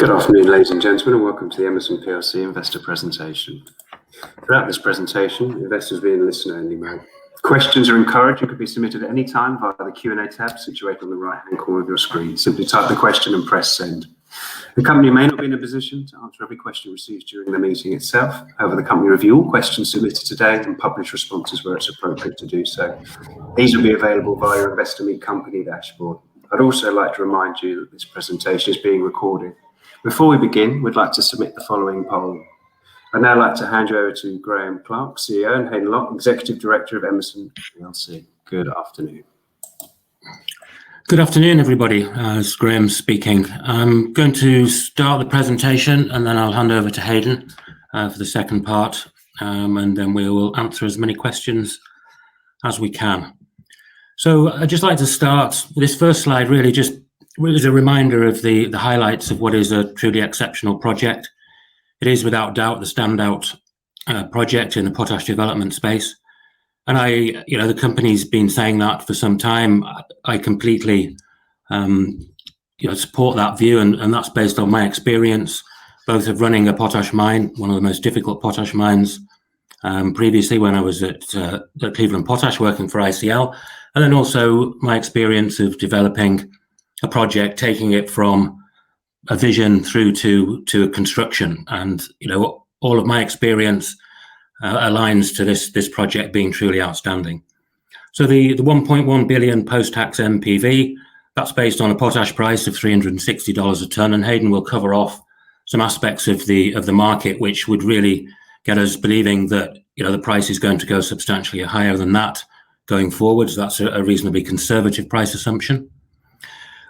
Good afternoon, ladies and gentlemen, and welcome to the EMMERSON PLC investor presentation. Throughout this presentation, investors will be in listen-only mode. Questions are encouraged and could be submitted at any time via the Q&A tab situated on the right-hand corner of your screen. Simply type the question and press send. The company may not be in a position to answer every question received during the meeting itself. However, the company review all questions submitted today and publish responses where it's appropriate to do so. These will be available via your Investor Meet Company dashboard. I'd also like to remind you that this presentation is being recorded. Before we begin, we'd like to submit the following poll. I'd now like to hand you over to Graham Clark, CEO, and Hayden Locke, Executive Director of EMMERSON PLC. Good afternoon. Good afternoon, everybody. It's Graham speaking. I'm going to start the presentation and then I'll hand over to Hayden for the second part, and then we will answer as many questions as we can. So I'd just like to start with this first slide, really just as a reminder of the highlights of what is a truly exceptional project. It is without doubt the standout project in the potash development space. And the company's been saying that for some time. I completely, support that view, and that's based on my experience, both of running a potash mine, one of the most difficult potash mines, previously when I was at Cleveland Potash working for ICL, and then also my experience of developing a project, taking it from a vision through to a construction. And all of my experience aligns to this project being truly outstanding. So the 1.1 billion post-tax NPV, that's based on a potash price of $360 a ton, and Hayden will cover off some aspects of the market which would really get us believing that the price is going to go substantially higher than that going forwards. That's a reasonably conservative price assumption.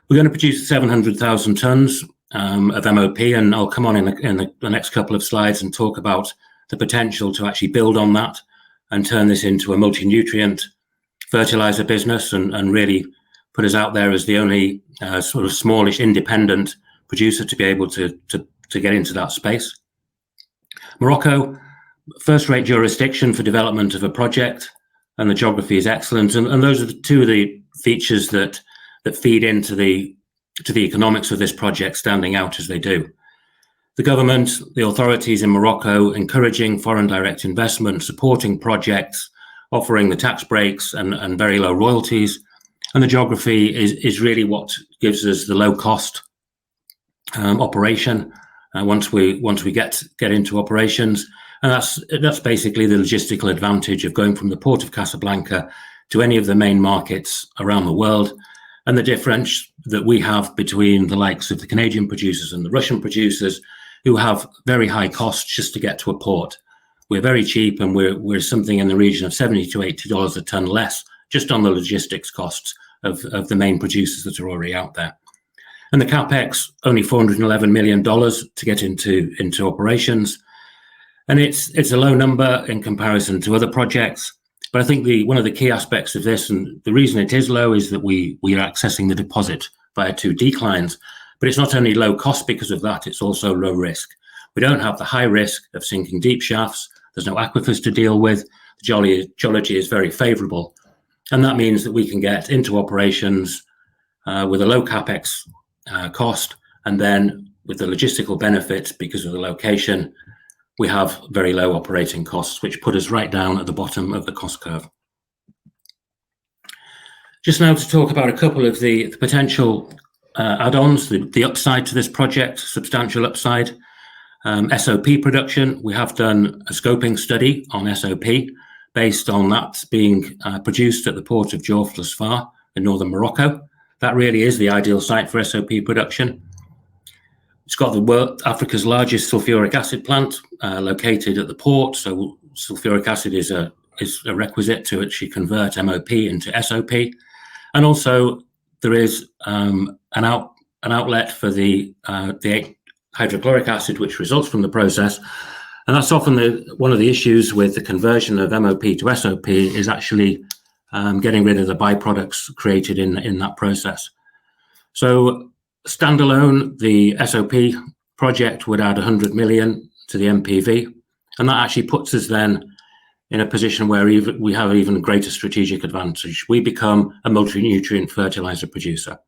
We're going to produce 700,000 tons of MOP, and I'll come on in the next couple of slides and talk about the potential to actually build on that and turn this into a multi-nutrient fertilizer business and really put us out there as the only sort of smallish independent producer to be able to get into that space. Morocco, first-rate jurisdiction for development of a project, and the geography is excellent. And those are two of the features that feed into the economics of this project standing out as they do. The government, the authorities in Morocco encouraging foreign direct investment, supporting projects, offering the tax breaks and very low royalties. And the geography is really what gives us the low cost operation once we get into operations. And that's basically the logistical advantage of going from the port of Casablanca to any of the main markets around the world. And the difference that we have between the likes of the Canadian producers and the Russian producers, who have very high costs just to get to a port. We're very cheap, and we're something in the region of $70 to $80 a ton less just on the logistics costs of the main producers that are already out there. And the capex, only $411 million to get into operations. And it's a low number in comparison to other projects. But I think one of the key aspects of this, and the reason it is low, is that we are accessing the deposit via two declines. But it's not only low cost because of that, it's also low risk. We don't have the high risk of sinking deep shafts. There's no aquifers to deal with. The geology is very favorable. And that means that we can get into operations with a low capex cost. And then with the logistical benefits, because of the location, we have very low operating costs, which put us right down at the bottom of the cost curve. Just now to talk about a couple of the potential add-ons, the upside to this project, substantial upside. SOP production, we have done a scoping study on SOP based on that being produced at the port of Jorf Lasfar in northern Morocco. That really is the ideal site for SOP production. It's got Africa's largest sulfuric acid plant located at the port. So sulfuric acid is a requisite to actually convert MOP into SOP. And also there is an outlet for the hydrochloric acid, which results from the process. And that's often one of the issues with the conversion of MOP to SOP is actually getting rid of the byproducts created in that process. So standalone, the SOP project would add 100 million to the NPV, and that actually puts us then in a position where we have even greater strategic advantage. We become a multi-nutrient fertilizer producer.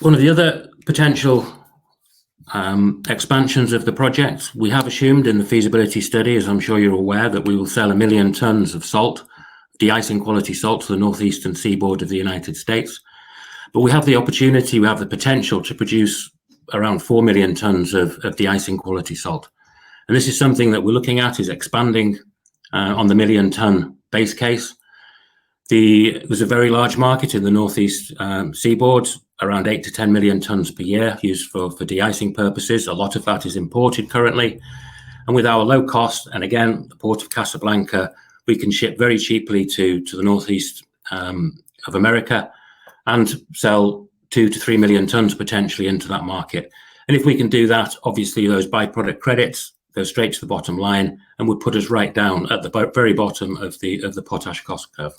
One of the other potential expansions of the project, we have assumed in the feasibility study, as I'm sure you're aware, that we will sell 1 million tonnes of salt, de-icing quality salt, to the northeastern seaboard of the United States. But we have the opportunity, we have the potential to produce around 4 million tonnes of de-icing quality salt. And this is something that we're looking at, is expanding on the 1 million tonne base case. There's a very large market in the northeast seaboard, around 8 to 10 million tonnes per year used for de-icing purposes. A lot of that is imported currently. And with our low cost, and again, the port of Casablanca, we can ship very cheaply to the northeast of America and sell 2 to 3 million tonnes potentially into that market. And if we can do that, obviously those byproduct credits go straight to the bottom line and would put us right down at the very bottom of the potash cost curve.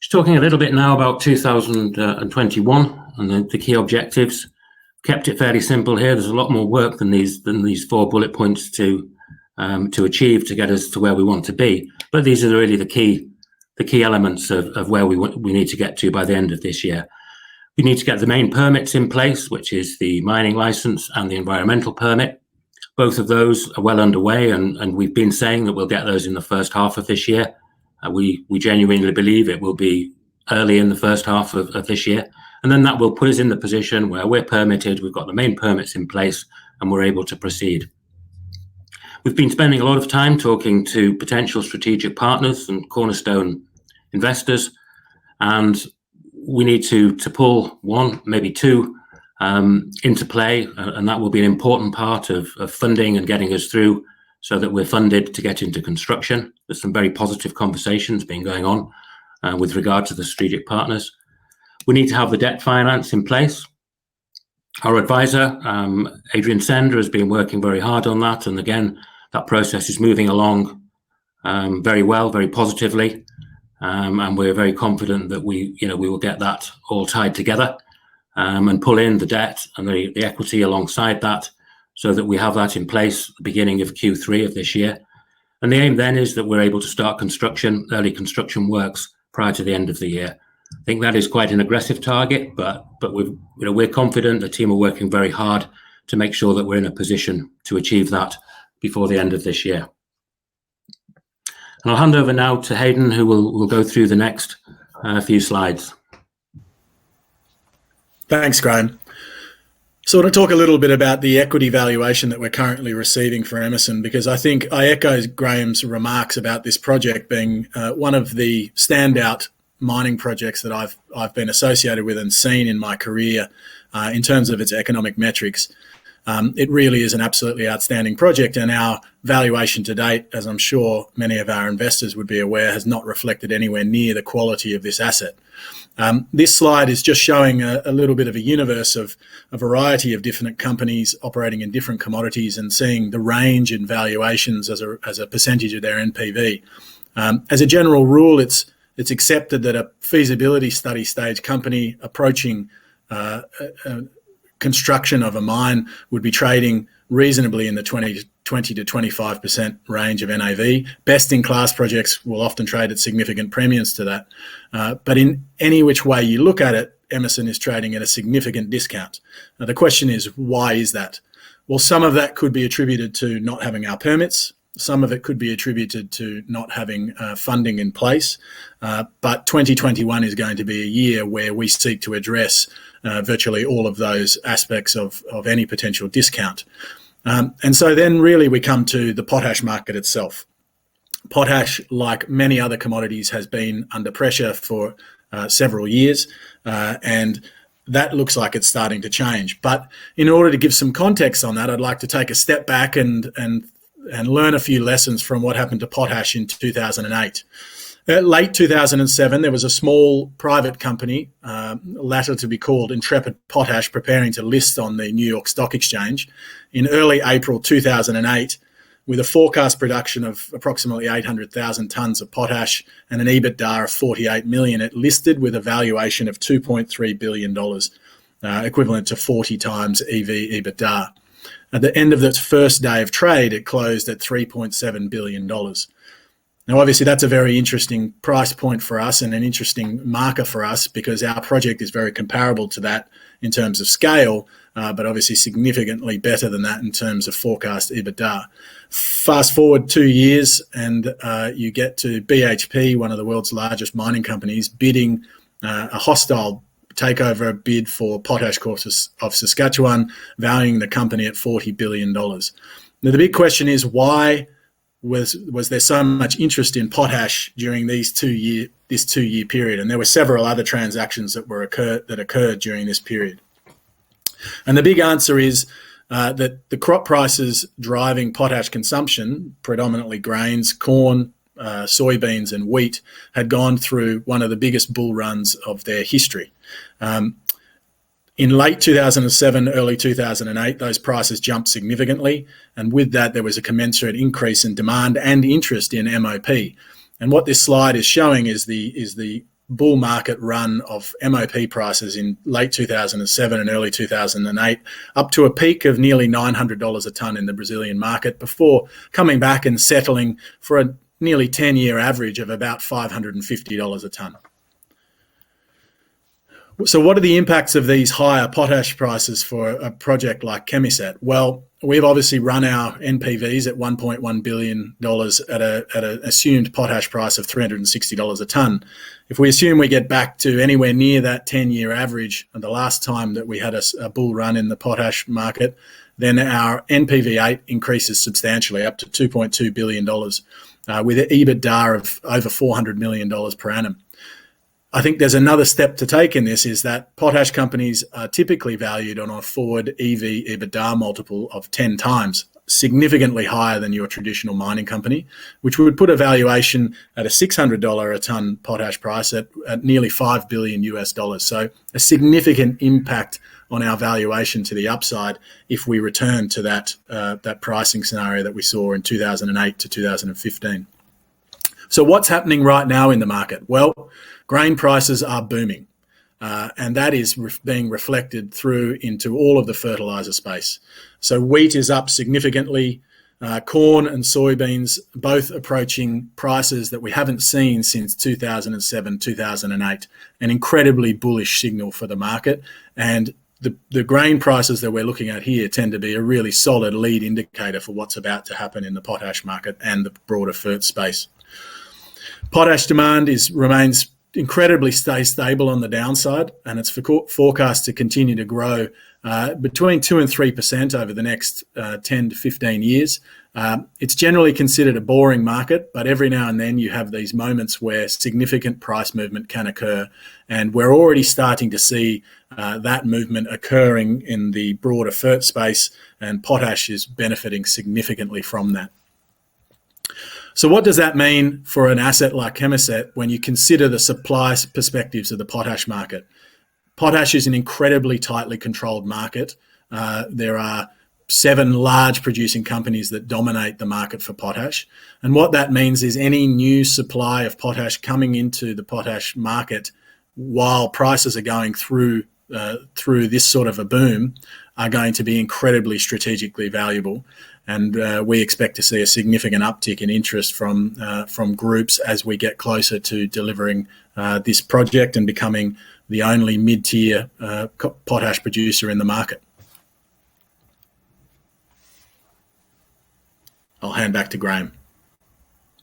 Just talking a little bit now about 2021 and the key objectives. Kept it fairly simple here. There's a lot more work than these 4 bullet points to achieve to get us to where we want to be. But these are really the key elements of where we need to get to by the end of this year. We need to get the main permits in place, which is the mining license and the environmental permit. Both of those are well underway, and we've been saying that we'll get those in the first half of this year. We genuinely believe it will be early in the first half of this year. And then that will put us in the position where we're permitted, we've got the main permits in place, and we're able to proceed. We've been spending a lot of time talking to potential strategic partners and cornerstone investors, and we need to pull 1, maybe 2 into play, and that will be an important part of funding and getting us through so that we're funded to get into construction. There's some very positive conversations being going on with regard to the strategic partners. We need to have the debt finance in place. Our advisor, Adrian Sender, has been working very hard on that, and again, that process is moving along very well, very positively, and we're very confident that we will get that all tied together and pull in the debt and the equity alongside that, so that we have that in place at the beginning of Q3 of this year. And the aim then is that we're able to start early construction works prior to the end of the year. I think that is quite an aggressive target, but we're confident. The team are working very hard to make sure that we're in a position to achieve that before the end of this year. And I'll hand over now to Hayden, who will go through the next few slides. Thanks, Graham. So I want to talk a little bit about the equity valuation that we're currently receiving for Emerson, because I think I echo Graham's remarks about this project being one of the standout mining projects that I've been associated with and seen in my career in terms of its economic metrics. It really is an absolutely outstanding project, and our valuation to date, as I'm sure many of our investors would be aware, has not reflected anywhere near the quality of this asset. This slide is just showing a little bit of a universe of a variety of different companies operating in different commodities and seeing the range in valuations as a percentage of their NPV. As a general rule, it's accepted that a feasibility study stage company approaching construction of a mine would be trading reasonably in the 20 to 25% range of NAV. Best-in-class projects will often trade at significant premiums to that. But in any which way you look at it, Emerson is trading at a significant discount. Now, the question is, why is that? Well, some of that could be attributed to not having our permits. Some of it could be attributed to not having funding in place. But 2021 is going to be a year where we seek to address virtually all of those aspects of any potential discount. And so then really we come to the potash market itself. Potash, like many other commodities, has been under pressure for several years, and that looks like it's starting to change. But in order to give some context on that, I'd like to take a step back and learn a few lessons from what happened to potash in 2008. Late 2007, there was a small private company, latter to be called Intrepid Potash, preparing to list on the New York Stock Exchange. In early April 2008, with a forecast production of approximately 800,000 tonnes of potash and an EBITDA of 48 million, it listed with a valuation of $2.3 billion, equivalent to 40 times EV/EBITDA. At the end of its first day of trade, it closed at $3.7 billion. Now, obviously, that's a very interesting price point for us and an interesting marker for us, because our project is very comparable to that in terms of scale, but obviously significantly better than that in terms of forecast EBITDA. Fast forward 2 years and you get to BHP, one of the world's largest mining companies, bidding a hostile takeover bid for Potash Corp of Saskatchewan, valuing the company at $40 billion. Now, the big question is, why was there so much interest in potash during this 2 year period? And there were several other transactions that occurred during this period. And the big answer is that the crop prices driving potash consumption, predominantly grains, corn, soybeans and wheat, had gone through one of the biggest bull runs of their history. In late 2007, early 2008, those prices jumped significantly, and with that there was a commensurate increase in demand and interest in MOP. And what this slide is showing is the bull market run of MOP prices in late 2007 and early 2008, up to a peak of nearly $900 a tonne in the Brazilian market, before coming back and settling for a nearly 10-year average of about $550 a tonne. So what are the impacts of these higher potash prices for a project like Chemisat? Well, we've obviously run our NPVs at $1.1 billion at an assumed potash price of $360 a tonne. If we assume we get back to anywhere near that 10-year average and the last time that we had a bull run in the potash market, then our NPV8 increases substantially up to $2.2 billion with an EBITDA of over $400 million per annum. I think there's another step to take in this, is that potash companies are typically valued on a forward EV/EBITDA multiple of 10 times, significantly higher than your traditional mining company, which would put a valuation at a $600 a tonne potash price at nearly $5 billion US. So a significant impact on our valuation to the upside if we return to that pricing scenario that we saw in 2008 to 2015. So what's happening right now in the market? Well, grain prices are booming, and that is being reflected through into all of the fertiliser space. So wheat is up significantly, corn and soybeans both approaching prices that we haven't seen since 2007, 2008, an incredibly bullish signal for the market. And the grain prices that we're looking at here tend to be a really solid lead indicator for what's about to happen in the potash market and the broader fert space. Potash demand remains incredibly stable on the downside, and it's forecast to continue to grow between 2 and 3% over the next 10 to 15 years. It's generally considered a boring market, but every now and then you have these moments where significant price movement can occur, and we're already starting to see that movement occurring in the broader fert space, and potash is benefiting significantly from that. So what does that mean for an asset like Chemisat when you consider the supply perspectives of the potash market? Potash is an incredibly tightly controlled market. There are 7 large producing companies that dominate the market for potash. And what that means is any new supply of potash coming into the potash market while prices are going through this sort of a boom are going to be incredibly strategically valuable. And we expect to see a significant uptick in interest from groups as we get closer to delivering this project and becoming the only mid-tier potash producer in the market. I'll hand back to Graham.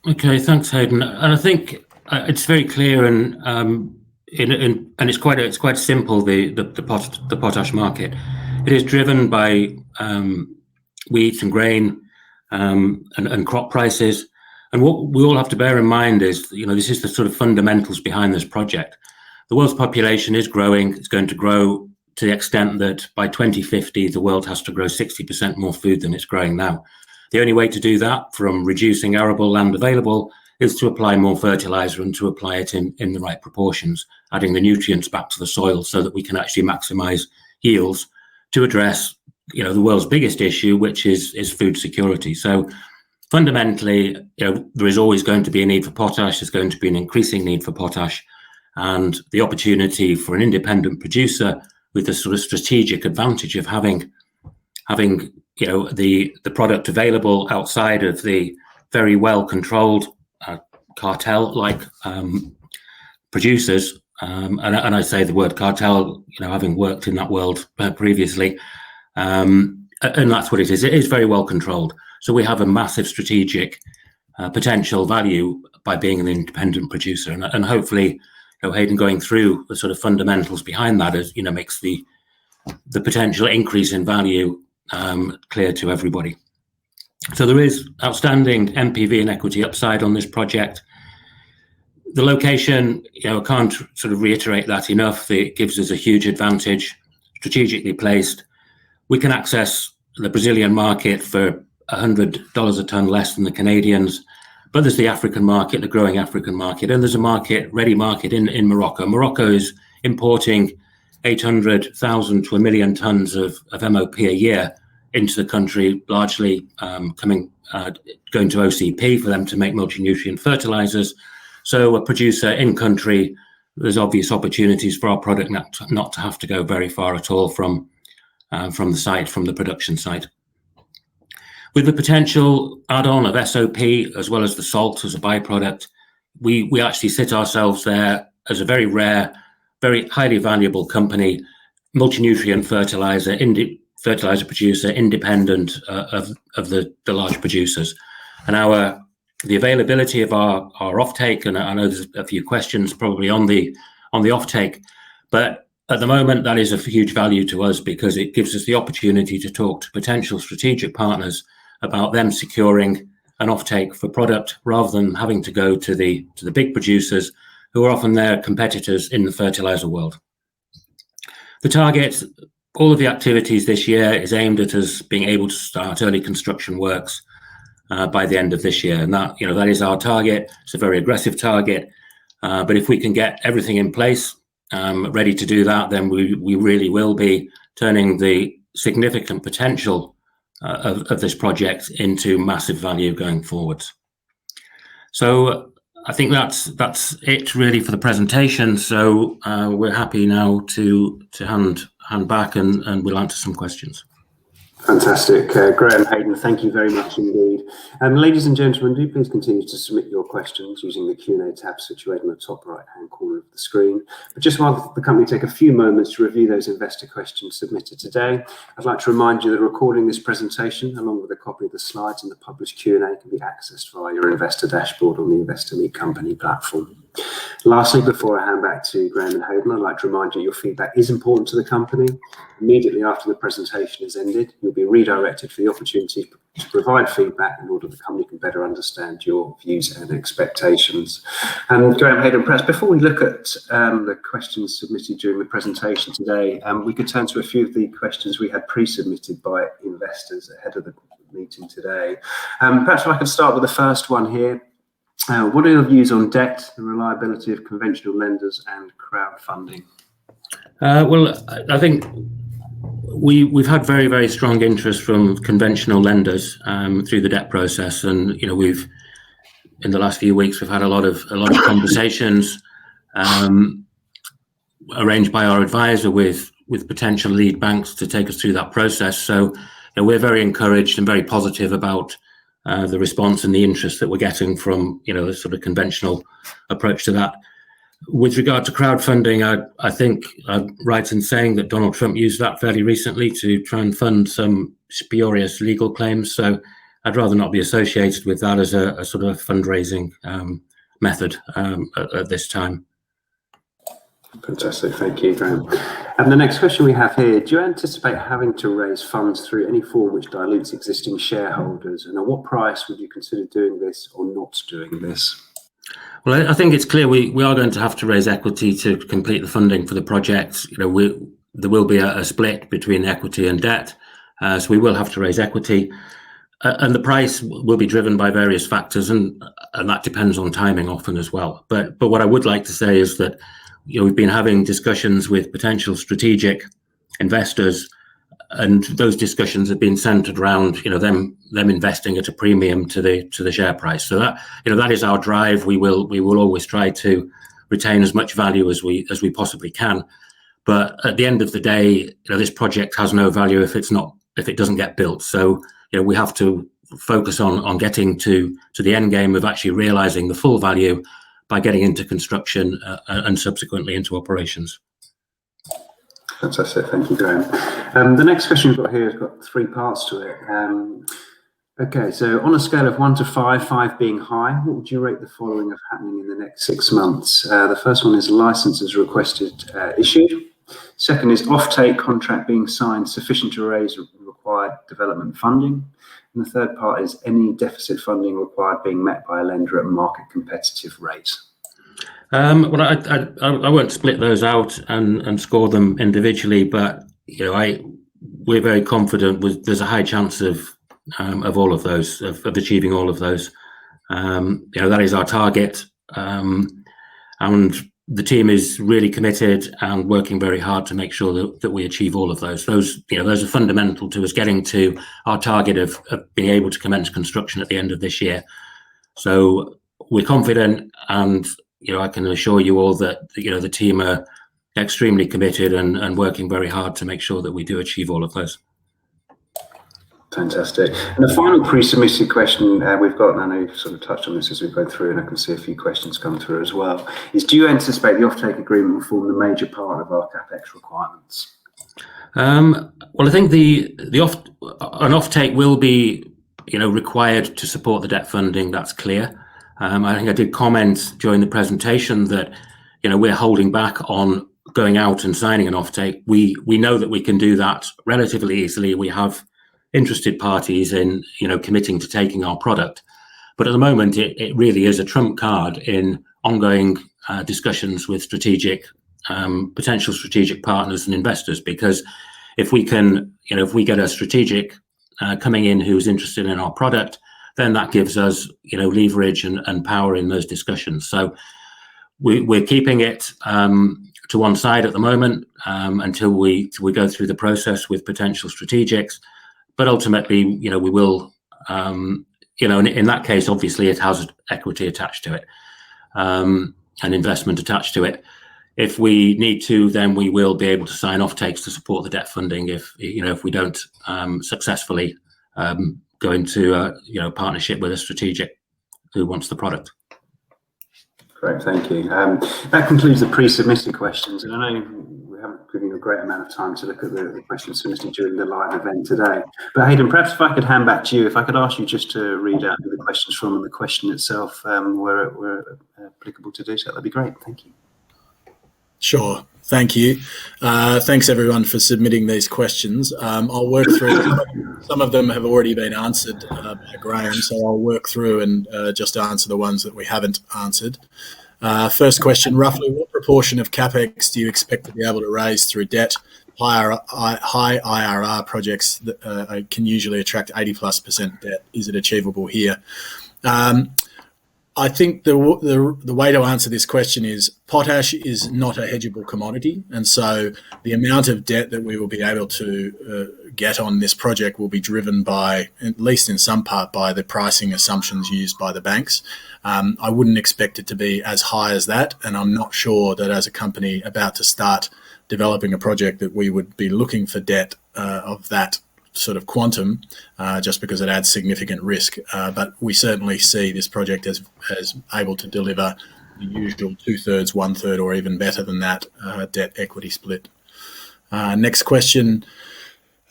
Okay, thanks, Hayden. And I think it's very clear, and it's quite simple. The potash market, it is driven by wheat and grain and crop prices. And what we all have to bear in mind is, this is the sort of fundamentals behind this project. The world's population is growing. It's going to grow to the extent that by 2050, the world has to grow 60% more food than it's growing now. The only way to do that, from reducing arable land available, is to apply more fertilizer and to apply it in the right proportions, adding the nutrients back to the soil so that we can actually maximize yields to address the world's biggest issue, which is food security. So fundamentally, there is always going to be a need for potash. There's going to be an increasing need for potash, and the opportunity for an independent producer with the sort of strategic advantage of having the product available outside of the very well controlled cartel-like producers. And I say the word cartel, having worked in that world previously, and that's what it is. It is very well controlled. So we have a massive strategic potential value by being an independent producer, and hopefully, Hayden going through the sort of fundamentals behind that is, makes the potential increase in value clear to everybody. So there is outstanding NPV and equity upside on this project. The location, I can't sort of reiterate that enough. It gives us a huge advantage, strategically placed. We can access the Brazilian market for $100 a tonne less than the Canadians, but there's the African market, the growing African market, and there's a ready market in Morocco. Morocco is importing 800,000 to 1 million tonnes of MOP a year into the country, largely going to OCP for them to make multi-nutrient fertilizers. So a producer in country, there's obvious opportunities for our product not to have to go very far at all from the site, from the production site. With the potential add-on of SOP as well as the salt as a byproduct, we actually sit ourselves there as a very rare, very highly valuable company, multi-nutrient fertilizer producer, independent of the large producers. And the availability of our offtake, and I know there's a few questions probably on the offtake, but at the moment that is of huge value to us because it gives us the opportunity to talk to potential strategic partners about them securing an offtake for product rather than having to go to the big producers who are often their competitors in the fertilizer world. The target, all of the activities this year is aimed at us being able to start early construction works by the end of this year, and that is our target. It's a very aggressive target, but if we can get everything in place, ready to do that, then we really will be turning the significant potential of this project into massive value going forwards. So I think that's it really for the presentation. So we're happy now to hand back and we'll answer some questions. Fantastic. Graham, Hayden, thank you very much indeed. Ladies and gentlemen, do please continue to submit your questions using the Q&A tab situated in the top right-hand corner of the screen. But just while the company take a few moments to review those investor questions submitted today, I'd like to remind you that recording this presentation, along with a copy of the slides and the published Q&A, can be accessed via your investor dashboard on the Investor Meet Company platform. Lastly, before I hand back to Graham and Hayden, I'd like to remind you your feedback is important to the company. Immediately after the presentation has ended, you'll be redirected for the opportunity to provide feedback in order the company can better understand your views and expectations. Graham, Hayden, perhaps before we look at the questions submitted during the presentation today, we could turn to a few of the questions we had pre-submitted by investors ahead of the meeting today. Perhaps if I could start with the first one here. What are your views on debt, the reliability of conventional lenders and crowdfunding? Well, I think we've had very, very strong interest from conventional lenders through the debt process, and we've in the last few weeks we've had a lot of conversations arranged by our advisor with potential lead banks to take us through that process. So we're very encouraged and very positive about the response and the interest that we're getting from the sort of conventional approach to that. With regard to crowdfunding, I think I'm right in saying that Donald Trump used that fairly recently to try and fund some spurious legal claims. So I'd rather not be associated with that as a sort of fundraising method at this time. Fantastic, thank you, Graham. And the next question we have here, do you anticipate having to raise funds through any form which dilutes existing shareholders? And at what price would you consider doing this or not doing this? Well, I think it's clear we are going to have to raise equity to complete the funding for the project. There will be a split between equity and debt, so we will have to raise equity. And the price will be driven by various factors, and that depends on timing often as well. But what I would like to say is that we've been having discussions with potential strategic investors, and those discussions have been centered around them investing at a premium to the share price. So that is our drive. We will always try to retain as much value as we possibly can. But at the end of the day, this project has no value if it doesn't get built. So we have to focus on getting to the end game of actually realizing the full value by getting into construction and subsequently into operations. Fantastic, thank you, Graham. The next question we've got here has got 3 parts to it. Okay, so on a scale of 1 to 5, 5 being high, what would you rate the following of happening in the next 6 months? The first one is licenses requested issued. Second is offtake contract being signed sufficient to raise required development funding. And the third part is any deficit funding required being met by a lender at market competitive rate. Well, I won't split those out and score them individually, but we're very confident there's a high chance of all of those, of achieving all of those. That is our target, and the team is really committed and working very hard to make sure that we achieve all of those. Those are fundamental to us getting to our target of being able to commence construction at the end of this year. So we're confident, and I can assure you all that the team are extremely committed and working very hard to make sure that we do achieve all of those. Fantastic. And the final pre-submitted question we've got, and I know you've sort of touched on this as we've gone through, and I can see a few questions come through as well, is do you anticipate the offtake agreement will form the major part of our CapEx requirements? Well, I think an offtake will be required to support the debt funding. That's clear. I think I did comment during the presentation that we're holding back on going out and signing an offtake. We know that we can do that relatively easily. We have interested parties in committing to taking our product, but at the moment it really is a trump card in ongoing discussions with potential strategic partners and investors, because if we get a strategic coming in who's interested in our product, then that gives us leverage and power in those discussions. So we're keeping it to one side at the moment until we go through the process with potential strategics. But ultimately, we will, in that case, obviously it has equity attached to it, and investment attached to it. If we need to, then we will be able to sign offtakes to support the debt funding if we don't successfully go into a partnership with a strategic who wants the product. Great, thank you. That concludes the pre-submitted questions, and I know we haven't given you a great amount of time to look at the questions submitted during the live event today. But Hayden, perhaps if I could hand back to you, if I could ask you just to read out who the questions from and the question itself were applicable to do so, that'd be great. Thank you. Sure. Thank you. Thanks everyone for submitting these questions. I'll work through some of them have already been answered by Graham, so I'll work through and just answer the ones that we haven't answered. First question, roughly what proportion of CapEx do you expect to be able to raise through debt? High IRR projects that can usually attract 80+% debt. Is it achievable here? I think the way to answer this question is potash is not a hedgeable commodity, and so the amount of debt that we will be able to get on this project will be driven by, at least in some part, by the pricing assumptions used by the banks. I wouldn't expect it to be as high as that, and I'm not sure that as a company about to start developing a project that we would be looking for debt of that sort of quantum, just because it adds significant risk. But we certainly see this project as able to deliver the usual 2/3, 1/3, or even better than that debt equity split. Next question.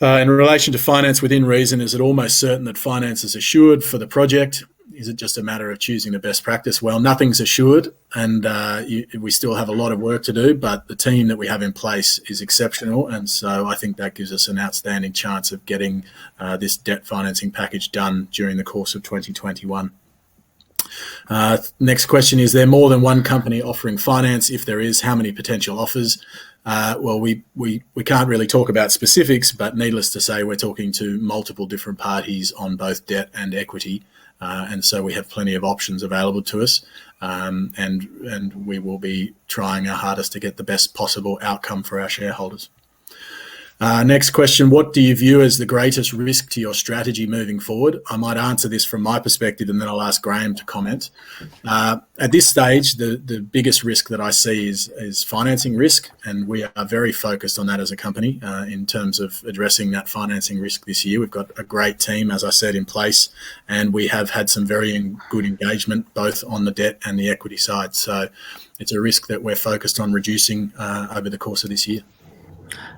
In relation to finance within reason, is it almost certain that finance is assured for the project? Is it just a matter of choosing the best practice? Well, nothing's assured, and we still have a lot of work to do, but the team that we have in place is exceptional, and so I think that gives us an outstanding chance of getting this debt financing package done during the course of 2021. Next question, is there more than one company offering finance? If there is, how many potential offers? Well, we can't really talk about specifics, but needless to say, we're talking to multiple different parties on both debt and equity. And so we have plenty of options available to us, and we will be trying our hardest to get the best possible outcome for our shareholders. Next question, what do you view as the greatest risk to your strategy moving forward? I might answer this from my perspective and then I'll ask Graham to comment. At this stage, the biggest risk that I see is financing risk, and we are very focused on that as a company in terms of addressing that financing risk this year. We've got a great team, as I said, in place, and we have had some very good engagement both on the debt and the equity side. So it's a risk that we're focused on reducing over the course of this year.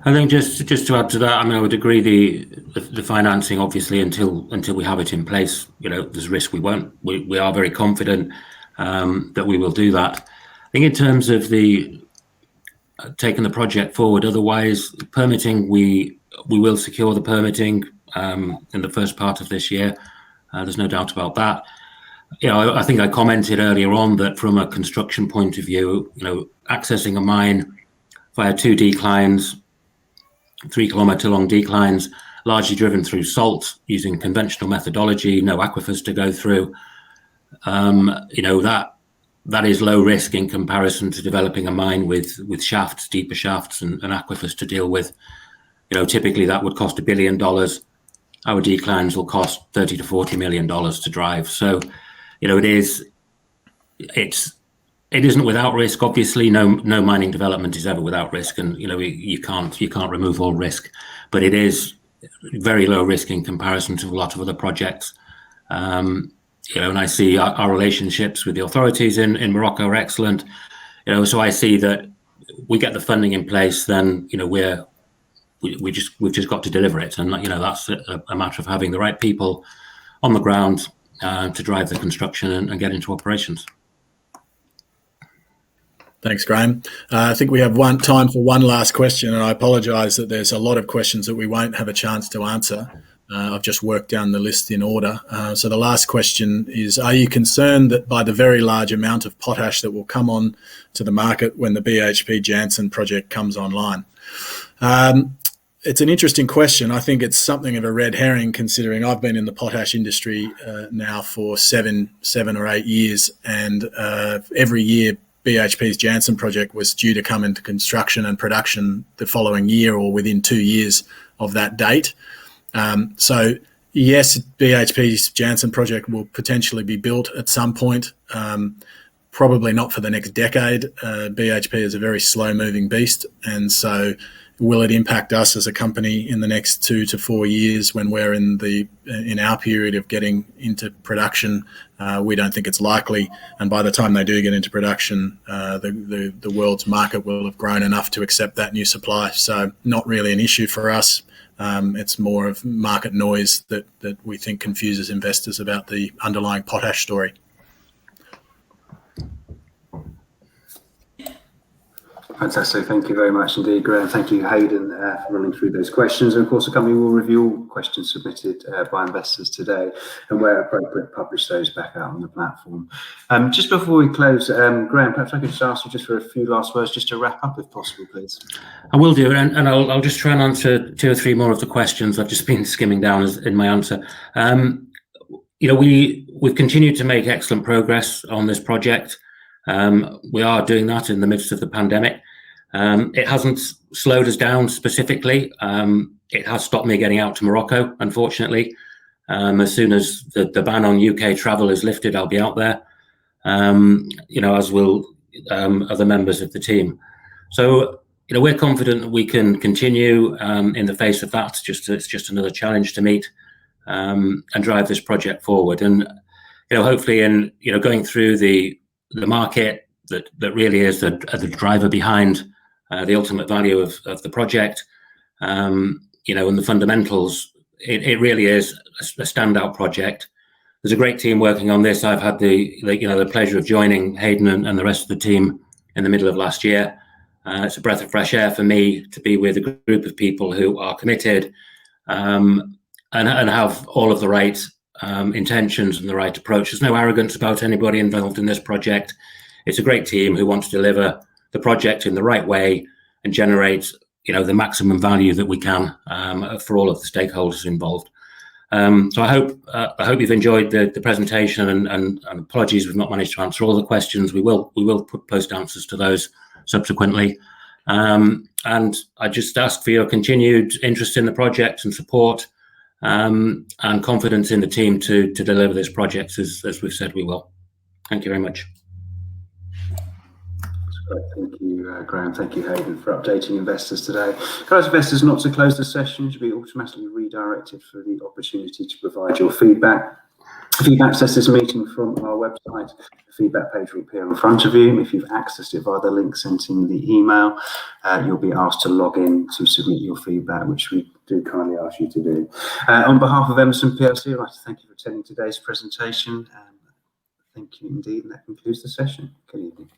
I think just to add to that, I mean, I would agree the financing, obviously, until we have it in place, there's risk we won't. We are very confident that we will do that. I think in terms of taking the project forward, otherwise permitting, we will secure the permitting in the first part of this year. There's no doubt about that. I think I commented earlier on that from a construction point of view, accessing a mine via 2 declines, 3-kilometre long declines, largely driven through salt using conventional methodology, no aquifers to go through. That is low risk in comparison to developing a mine with shafts, deeper shafts and aquifers to deal with. Typically that would cost $1 billion. Our declines will cost $30 to $40 million to drive. So, it isn't without risk. Obviously, no mining development is ever without risk, and you can't remove all risk, but it is very low risk in comparison to a lot of other projects. And I see our relationships with the authorities in Morocco are excellent. So I see that we get the funding in place, then we've just got to deliver it, and that's a matter of having the right people on the ground to drive the construction and get into operations. Thanks, Graham. I think we have time for one last question, and I apologise that there's a lot of questions that we won't have a chance to answer. I've just worked down the list in order. So the last question is, are you concerned that by the very large amount of potash that will come on to the market when the BHP Jansen project comes online? It's an interesting question. I think it's something of a red herring, considering I've been in the potash industry now for seven or 8 years, and every year BHP's Jansen project was due to come into construction and production the following year or within 2 years of that date. So yes, BHP's Jansen project will potentially be built at some point, probably not for the next decade. BHP is a very slow moving beast, and so will it impact us as a company in the next 2 to 4 years when we're in our period of getting into production? We don't think it's likely, and by the time they do get into production, the world's market will have grown enough to accept that new supply. So not really an issue for us. It's more of market noise that we think confuses investors about the underlying potash story. Fantastic. Thank you very much indeed, Graham. Thank you, Hayden, for running through those questions. And of course, the company will review all questions submitted by investors today, and where appropriate, publish those back out on the platform. Just before we close, Graham, perhaps I could just ask you just for a few last words, just to wrap up, if possible, please. I will do, and I'll just try and answer 2 or 3 more of the questions. I've just been skimming down in my answer. We've continued to make excellent progress on this project. We are doing that in the midst of the pandemic. It hasn't slowed us down specifically. It has stopped me getting out to Morocco, unfortunately. As soon as the ban on UK travel is lifted, I'll be out there, as will other members of the team. So, we're confident that we can continue in the face of that. It's just another challenge to meet, and drive this project forward. And, hopefully in, going through the market that really is the driver behind the ultimate value of the project, and the fundamentals, it really is a standout project. There's a great team working on this. I've had the pleasure of joining Hayden and the rest of the team in the middle of last year. It's a breath of fresh air for me to be with a group of people who are committed, and have all of the right intentions and the right approach. There's no arrogance about anybody involved in this project. It's a great team who want to deliver the project in the right way and generate, the maximum value that we can for all of the stakeholders involved. So I hope you've enjoyed the presentation, and apologies we've not managed to answer all the questions. We will post answers to those subsequently. And I just ask for your continued interest in the project and support, and confidence in the team to deliver this project as we've said we will. Thank you very much. Thank you, Graham. Thank you, Hayden, for updating investors today. Can I ask investors not to close the session? You should be automatically redirected for the opportunity to provide your feedback. If you've accessed this meeting from our website, the feedback page will appear in front of you. If you've accessed it via the link sent in the email, you'll be asked to log in to submit your feedback, which we do kindly ask you to do. On behalf of Emerson PLC, I'd like to thank you for attending today's presentation. Thank you indeed, and that concludes the session. Good evening.